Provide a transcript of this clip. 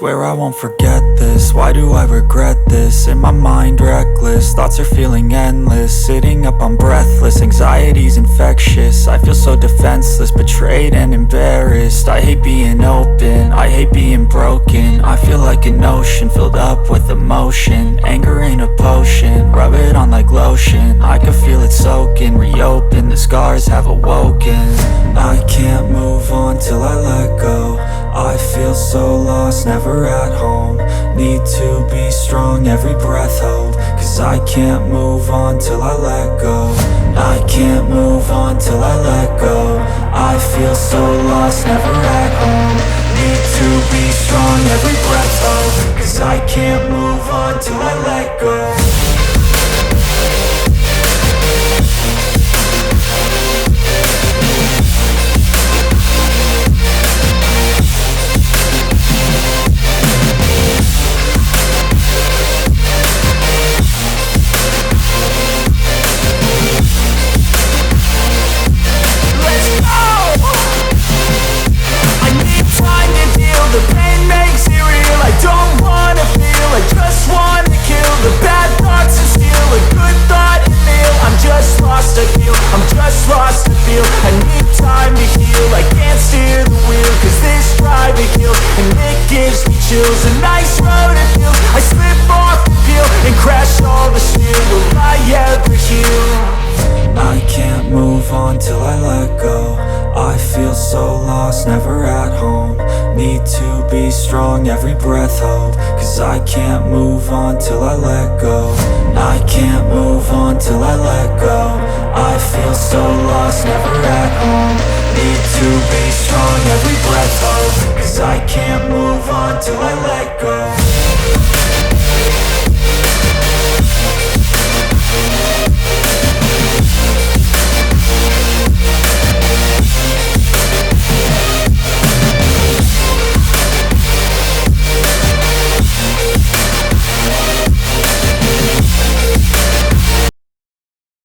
Swear I won't forget this, why do I regret this? In my mind reckless, thoughts are feeling endless. Sitting up I'm breathless, anxiety's infectious. I feel so defenseless, betrayed and embarrassed. I hate being open, I hate being broken. I feel like an ocean filled up with emotion. Anger ain't a potion, rub it on like lotion. I can feel it soaking, reopen, the scars have awoken. I can't move on till I let go. I feel so lost, never at home. Need to be strong, every breath hope. Cause I can't move on till I let go. I can't move on till I let go. I feel so lost, never at home. Need to be strong, every breath hope. Cause I can't move on till I let go. The pain makes it real, I don't wanna feel, I just wanna kill the bad thoughts and steal a good thought and meal. I'm just lost, I feel, I'm just lost, I feel. I need time to heal, I can't steer the wheel. Cause this drive it kills, and it gives me chills. A nice road it feels, I slip off the peel and crash all the steel. Will I ever heal? I can't move on till I let go. I feel so lost, never at home. Need to be strong, every breath hope. Cause I can't move on till I let go. I can't move on till I let go. I feel so lost, never at home. Need to be strong, every breath hope.